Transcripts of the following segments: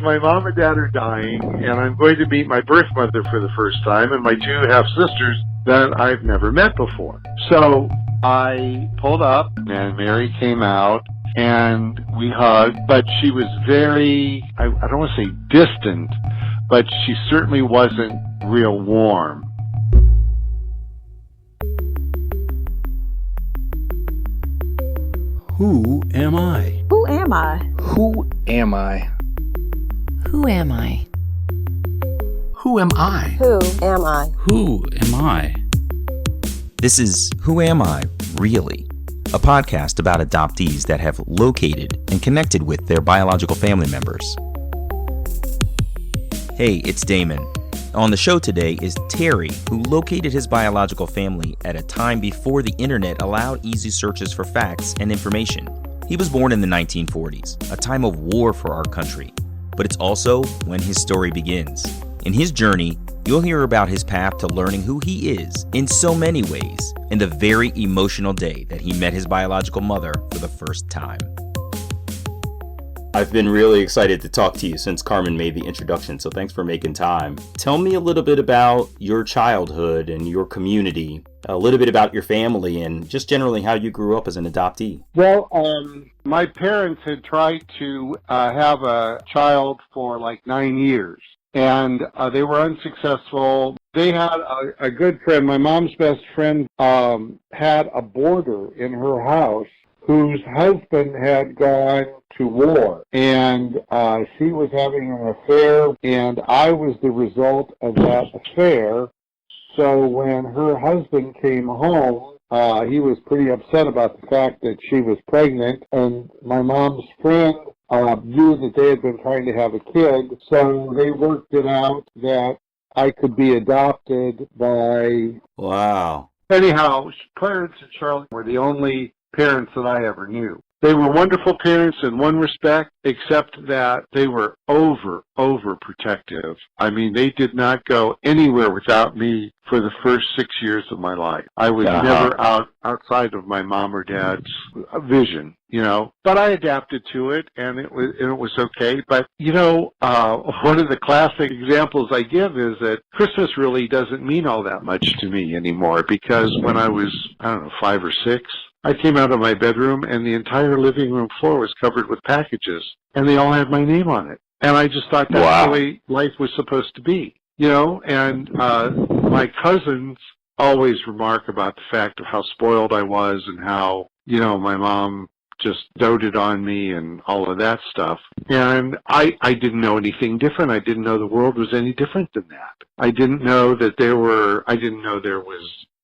My mom and dad are dying, and I'm going to meet my birth mother for the first time and my two half-sisters that I've never met before. So I pulled up, and Mary came out, and we hugged, but she was very, I don't want to say distant, but she certainly wasn't real warm. Who am I? Who am I? Who am I? Who am I? Who am I? Who am I? Who am I? This is Who Am I, Really? A podcast about adoptees that have located and connected with their biological family members. Hey, it's Damon. On the show today is Terry, who located his biological family at a time before the internet allowed easy searches for facts and information. He was born in the 1940s, a time of war for our country, but it's also when his story begins. In his journey, you'll hear about his path to learning who he is in so many ways, and the very emotional day that he met his biological mother for the first time. I've been really excited to talk to you since Carmen made the introduction, so thanks for making time. Tell me a little bit about your childhood and your community, a little bit about your family, and just generally how you grew up as an adoptee. Well, my parents had tried to have a child for like 9 years, and they were unsuccessful. They had a good friend. My mom's best friend had a boarder in her house whose husband had gone to war, and she was having an affair, and I was the result of that affair. So when her husband came home, he was pretty upset about the fact that she was pregnant, and my mom's friend knew that they had been trying to have a kid, so they worked it out that I could be adopted by... Wow. Anyhow, Clarence and Charlotte were the only parents that I ever knew. They were wonderful parents in one respect, except that they were overprotective. I mean, they did not go anywhere without me for the first 6 years of my life. I was never outside of my mom or dad's vision, you know. But I adapted to it, and it was okay. But, you know, one of the classic examples I give is that Christmas really doesn't mean all that much to me anymore, because when I was, 5 or 6, I came out of my bedroom, and the entire living room floor was covered with packages, and they all had my name on it. And I just thought that's the way life was supposed to be, you know. And my cousins always remark about the fact of how spoiled I was and how, you know, my mom just doted on me and all of that stuff. And I didn't know anything different. I didn't know the world was any different than that. I didn't know that there was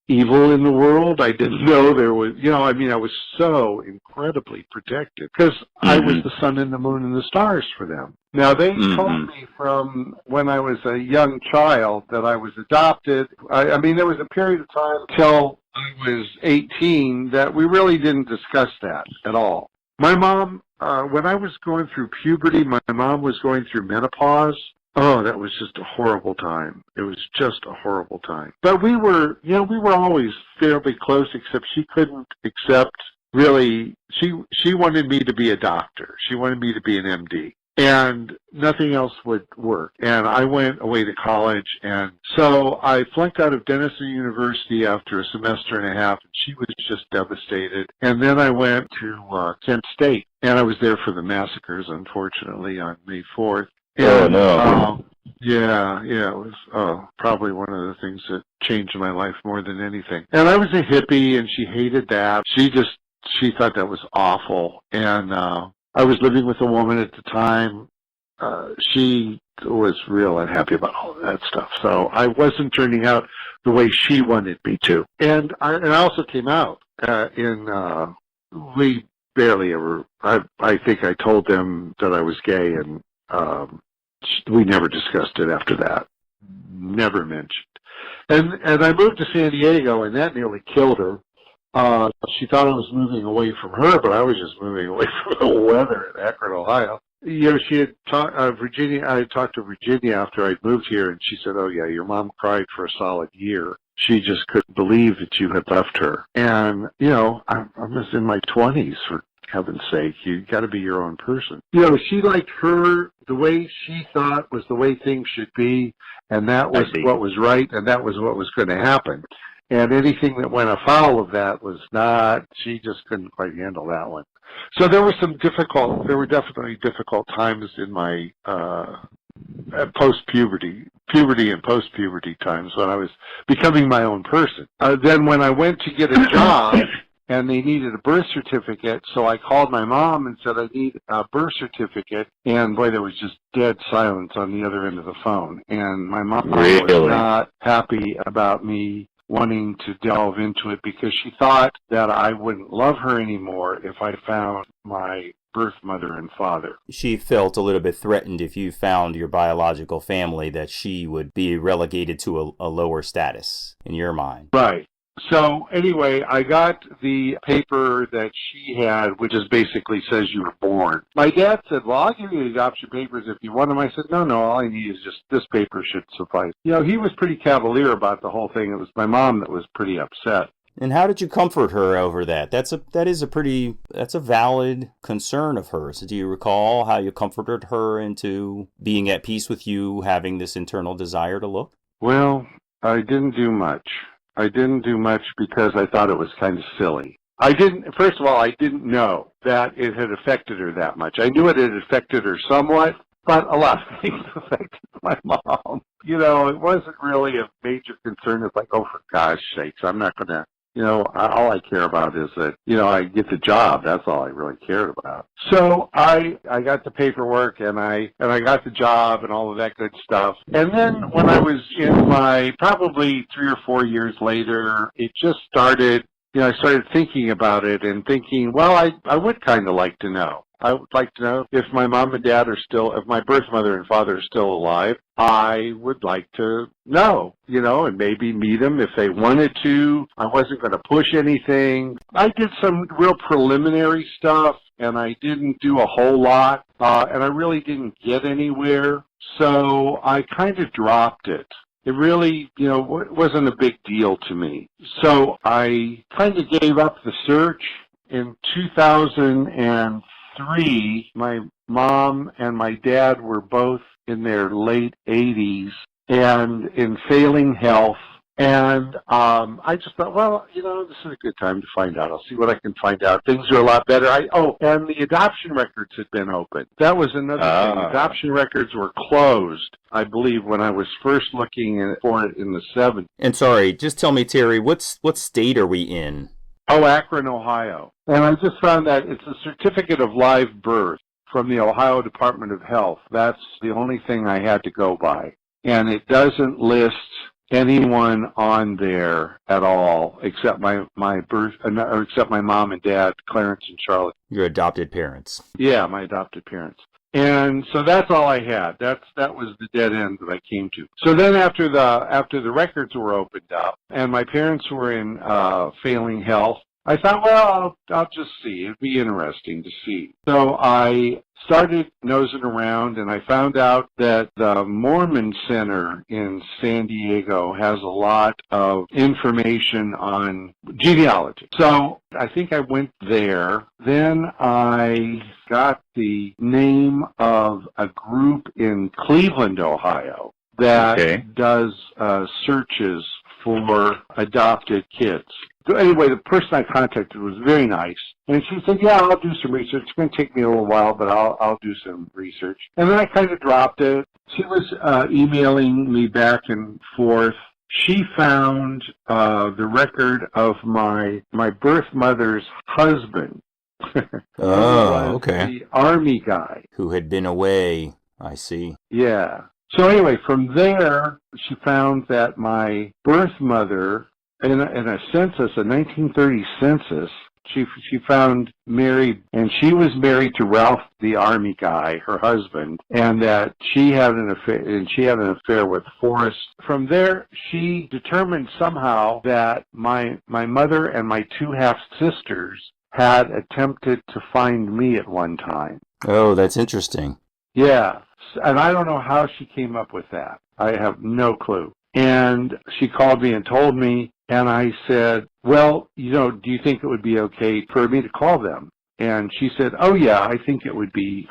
evil in the world. I didn't know there was, you know, I mean, I was so incredibly protected because I was the sun and the moon and the stars for them. Now, they told me from when I was a young child that I was adopted. I mean, there was a period of time until I was 18 that we really didn't discuss that at all. My mom, when I was going through puberty, my mom was going through menopause. Oh, that was just a horrible time. It was just a horrible time. But we were always fairly close, except she couldn't accept, really, she wanted me to be a doctor. She wanted me to be an MD. And nothing else would work. And I went away to college, and so I flunked out of Denison University after a semester and a half, and she was just devastated. And then I went to Kent State, and I was there for the massacres, unfortunately, on May 4th. And, it was probably one of the things that changed my life more than anything. And I was a hippie, and she hated that. She thought that was awful. And I was living with a woman at the time. She was real unhappy about all of that stuff. So I wasn't turning out the way she wanted me to. And I also came out we barely ever, I think I told them that I was gay, and we never discussed it after that. Never mentioned. And I moved to San Diego, and that nearly killed her. She thought I was moving away from her, but I was just moving away from the weather in Akron, Ohio. You know, she had Virginia. I had talked to Virginia after I'd moved here, and she said, "Oh yeah, your mom cried for a solid year. She just couldn't believe that you had left her." And you know, I was in my 20s for heaven's sake, you got to be your own person. You know, she liked her, the way she thought was the way things should be, and that was what was right, and that was what was going to happen. And anything that went afoul of that was not, she just couldn't quite handle that one. So there were definitely difficult times in my post-puberty, puberty and post-puberty times when I was becoming my own person. Then when I went to get a job, and they needed a birth certificate, so I called my mom and said, I need a birth certificate, and boy, there was just dead silence on the other end of the phone. And my mom was not happy about me wanting to delve into it because she thought that I wouldn't love her anymore if I found my birth mother and father. She felt a little bit threatened if you found your biological family, that she would be relegated to a lower status in your mind. Right. So anyway, I got the paper that she had, which is basically says you were born. My dad said, well, I'll give you the adoption papers if you want them. I said, no, all I need is just this paper should suffice. You know, he was pretty cavalier about the whole thing. It was my mom that was pretty upset. And how did you comfort her over that? That's a valid concern of hers. Do you recall how you comforted her into being at peace with you having this internal desire to look? Well, I didn't do much. I didn't do much because I thought it was kind of silly. First of all, I didn't know that it had affected her that much. I knew it had affected her somewhat, but a lot of things affected my mom. You know, it wasn't really a major concern. It's like, oh, for gosh sakes, I'm not going to, you know, all I care about is that, you know, I get the job. That's all I really cared about. So I got the paperwork and I got the job and all of that good stuff. And then when I was in my probably 3 or 4 years later, it just started, you know, I started thinking about it and thinking, well, I would kind of like to know. I would like to know if my mom and dad are still, if my birth mother and father are still alive. I would like to know, you know, and maybe meet them if they wanted to. I wasn't going to push anything. I did some real preliminary stuff, and I didn't do a whole lot, and I really didn't get anywhere. So I kind of dropped it. It really, you know, wasn't a big deal to me. So I kind of gave up the search. In 2003, my mom and my dad were both in their late 80s and in failing health. And I just thought, well, you know, this is a good time to find out. I'll see what I can find out. Things are a lot better. And the adoption records had been opened. That was another thing. Adoption records were closed, I believe, when I was first looking for it in the 70s. And sorry, just tell me, Terry, what state are we in? Oh, Akron, Ohio. And I just found that it's a certificate of live birth from the Ohio Department of Health. That's the only thing I had to go by. And it doesn't list anyone on there at all except my mom and dad, Clarence and Charlotte. Your adopted parents. Yeah, my adopted parents. And so that's all I had. That was the dead end that I came to. So then after the records were opened up and my parents were in failing health, I thought, well, I'll just see. It'd be interesting to see. So I started nosing around, and I found out that the Mormon Center in San Diego has a lot of information on genealogy. So I think I went there. Then I got the name of a group in Cleveland, Ohio, that does searches for adopted kids. Anyway, the person I contacted was very nice, and she said, yeah, I'll do some research. It's going to take me a little while, but I'll do some research. And then I kind of dropped it. She was emailing me back and forth. She found the record of my birth mother's husband. Oh, okay. The Army guy. Who had been away, I see. Yeah. So anyway, from there, she found that my birth mother, in a census, a 1930 census, she found married, and she was married to Ralph, the Army guy, her husband, and that she had an affair with Forrest. From there, she determined somehow that my mother and my two half-sisters had attempted to find me at one time. Oh, that's interesting. Yeah, and I don't know how she came up with that. I have no clue. And she called me and told me, and I said, well, you know, do you think it would be okay for me to call them? And she said, "Oh yeah, I think it would be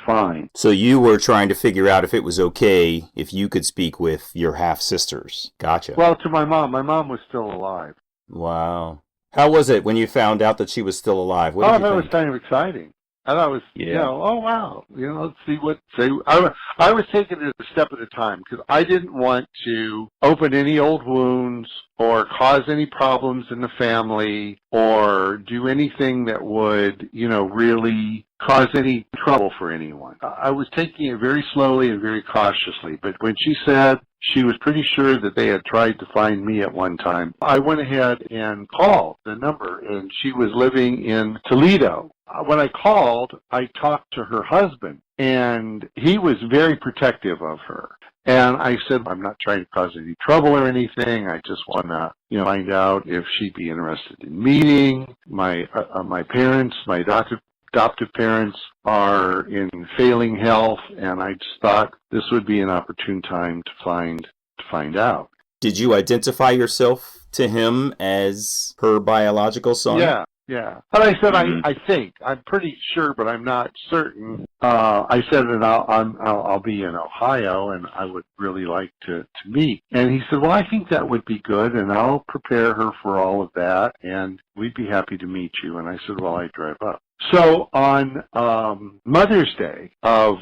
fine." So you were trying to figure out if it was okay if you could speak with your half-sisters. Gotcha. Well, to my mom was still alive. Wow. How was it when you found out that she was still alive? What Oh, I did you thought it think? was kind of exciting. I thought it was, Yeah. oh wow, let's see what say. I was taking it a step at a time because I didn't want to open any old wounds or cause any problems in the family or do anything that would, really cause any trouble for anyone. I was taking it very slowly and very cautiously, but when she said she was pretty sure that they had tried to find me at one time, I went ahead and called the number, and she was living in Toledo. When I called, I talked to her husband, and he was very protective of her. And I said, I'm not trying to cause any trouble or anything. I just want to, find out if she'd be interested in meeting. My parents, my adoptive parents are in failing health, and I just thought this would be an opportune time to find out. Did you identify yourself to him as her biological son? Yeah. But I said, I think. I'm pretty sure, but I'm not certain. I said, and I'll be in Ohio, and I would really like to meet. And he said, well, I think that would be good, and I'll prepare her for all of that, and we'd be happy to meet you. And I said, well, I drive up. So on Mother's Day of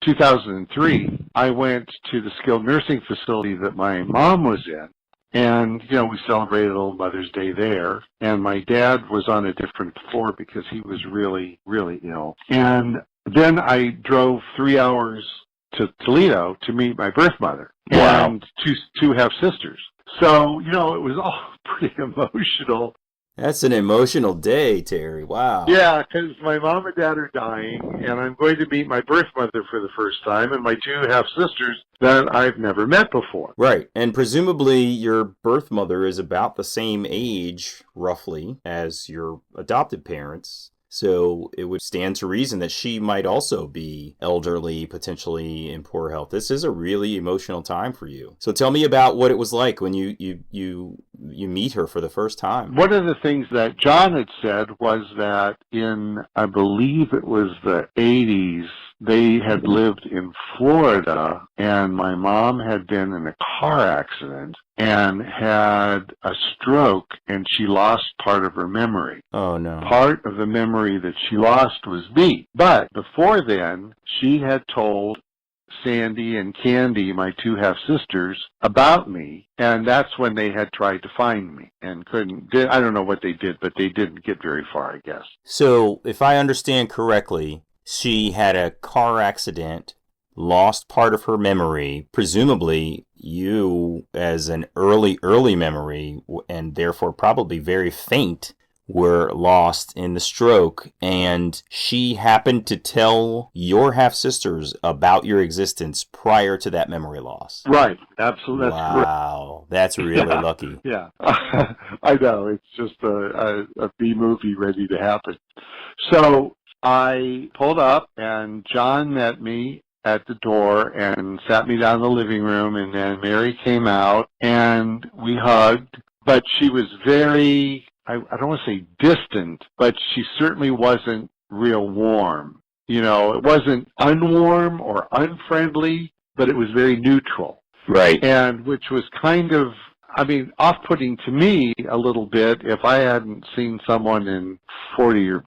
2003, I went to the skilled nursing facility that my mom was in. And, we celebrated Old Mother's Day there. And my dad was on a different floor because he was really, really ill. And then I drove 3 hours to Toledo to meet my birth mother. Wow. And two half-sisters. So, it was all pretty emotional. That's an emotional day, Terry. Wow. Yeah, because my mom and dad are dying, and I'm going to meet my birth mother for the first time, and my two half-sisters that I've never met before. Right. And presumably your birth mother is about the same age, roughly, as your adopted parents. So it would stand to reason that she might also be elderly, potentially in poor health. This is a really emotional time for you. So tell me about what it was like when you meet her for the first time. One of the things that John had said was that in, I believe it was the 80s, they had lived in Florida, and my mom had been in a car accident and had a stroke, and she lost part of her memory. Oh, no. Part of the memory that she lost was me. But before then, she had told Sandy and Candy, my two half-sisters, about me, and that's when they had tried to find me and couldn't. I don't know what they did, but they didn't get very far, I guess. So, if I understand correctly, she had a car accident, lost part of her memory. Presumably, you, as an early memory, and therefore probably very faint, were lost in the stroke, and she happened to tell your half-sisters about your existence prior to that memory loss. Right, absolutely. Wow, that's really lucky. Yeah, I know. It's just a B-movie ready to happen. So I pulled up, and John met me at the door and sat me down in the living room, and then Mary came out, and we hugged, but she was very, I don't want to say distant, but she certainly wasn't real warm. It wasn't unwarm or unfriendly, but it was very neutral. Right. And which was kind of, off-putting to me a little bit if I hadn't seen someone in 40 years,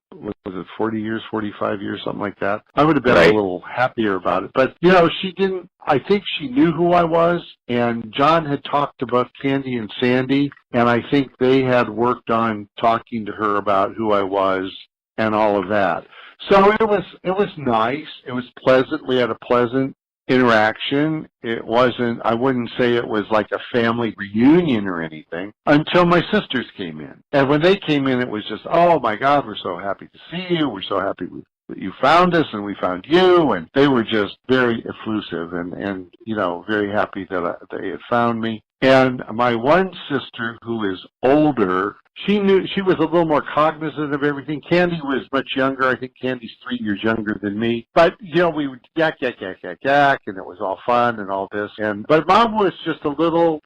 45 years, something like that. I would have been a little happier about it. But, she didn't, I think she knew who I was, and John had talked about Candy and Sandy, and I think they had worked on talking to her about who I was and all of that. So it was nice. It was pleasant. We had a pleasant interaction. It wasn't, I wouldn't say it was like a family reunion or anything until my sisters came in. And when they came in, it was just, oh my God, we're so happy to see you. We're so happy that you found us and we found you. And they were just very effusive and very happy that they had found me. And my one sister, who is older, she knew, she was a little more cognizant of everything. Candy was much younger. I think Candy's 3 years younger than me. But, we would yak, and it was all fun and all this. But Mom was just a little,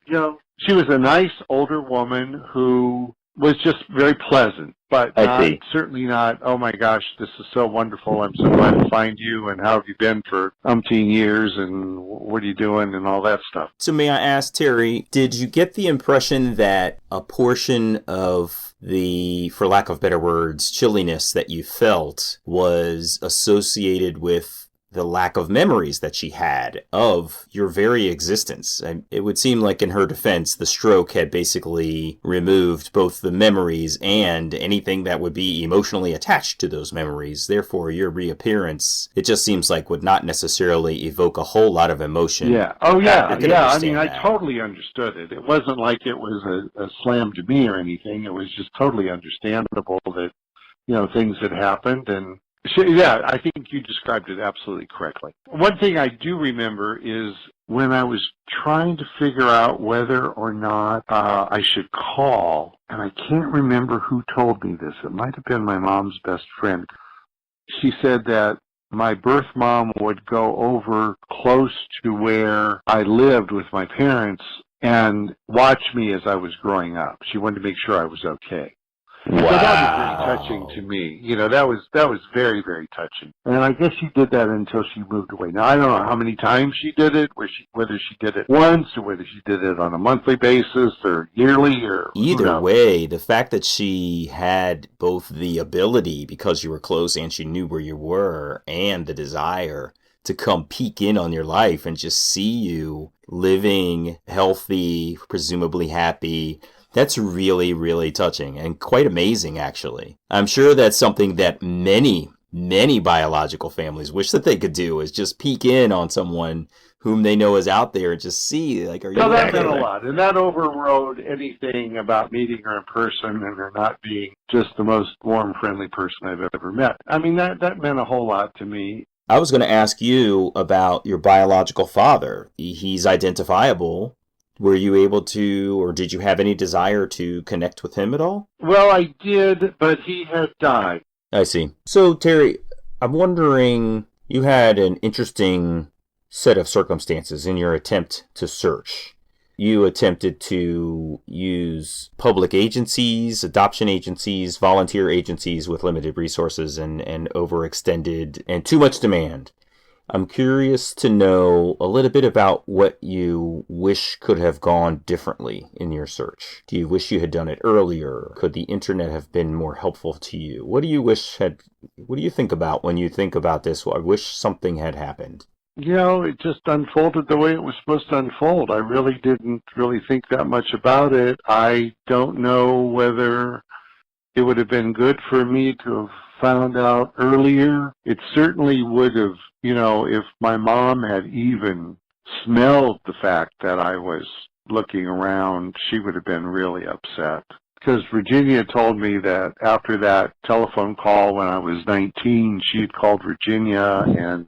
she was a nice older woman who was just very pleasant, but I see. certainly not, oh my gosh, this is so wonderful, I'm so glad to find you, and how have you been for umpteen years, and what are you doing, and all that stuff. So may I ask, Terry, did you get the impression that a portion of the, for lack of better words, chilliness that you felt was associated with the lack of memories that she had of your very existence? It would seem like in her defense, the stroke had basically removed both the memories and anything that would be emotionally attached to those memories. Therefore, your reappearance, it just seems like would not necessarily evoke a whole lot of emotion. Yeah. Oh, yeah. I can Yeah. I understand mean, I that. totally understood it. It wasn't like it was a slam to me or anything. It was just totally understandable that, things had happened. And yeah, I think you described it absolutely correctly. One thing I do remember is when I was trying to figure out whether or not I should call, and I can't remember who told me this. It might have been my mom's best friend. She said that my birth mom would go over close to where I lived with my parents and watch me as I was growing up. She wanted to make sure I was okay. Wow. So that was very touching to me. That was very, very touching. And I guess she did that until she moved away. Now, I don't know how many times she did it, whether she did it once or whether she did it on a monthly basis or yearly or Either way, the fact that she had both the ability, because you were close and she knew where you were, and the desire to come peek in on your life and just see you living healthy, presumably happy, that's really, really touching and quite amazing, actually. I'm sure that's something that many biological families wish that they could do, is just peek in on someone whom they know is out there and just see, like, are you So that okay? meant a lot, and that overrode anything about meeting her in person and her not being just the most warm, friendly person I've ever met. I mean, that meant a whole lot to me. I was going to ask you about your biological father. He's identifiable. Were you able to, or did you have any desire to connect with him at all? Well, I did, but he had died. I see. So, Terry, I'm wondering, you had an interesting set of circumstances in your attempt to search. You attempted to use public agencies, adoption agencies, volunteer agencies with limited resources and overextended and too much demand. I'm curious to know a little bit about what you wish could have gone differently in your search. Do you wish you had done it earlier? Could the internet have been more helpful to you? What do you think about when you think about this? I wish something had happened. It just unfolded the way it was supposed to unfold. I really didn't think that much about it. I don't know whether it would have been good for me to have found out earlier. It certainly would have, if my mom had even smelled the fact that I was looking around, she would have been really upset. Because Virginia told me that after that telephone call when I was 19, she had called Virginia and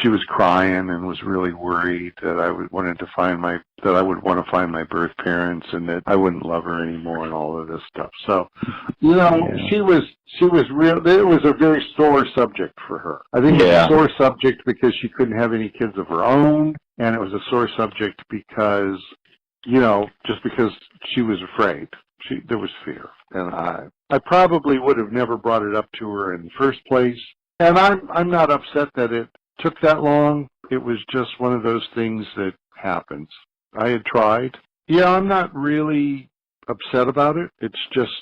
she was crying and was really worried that I would want to find my birth parents and that I wouldn't love her anymore and all of this stuff. So, she was real. It was a very sore subject for her. I think it was a sore subject because she couldn't have any kids of her own, and it was a sore subject because, just because she was afraid. There was fear, and I probably would have never brought it up to her in the first place. And I'm not upset that it took that long. It was just one of those things that happens. I had tried. Yeah, I'm not really upset about it. It's just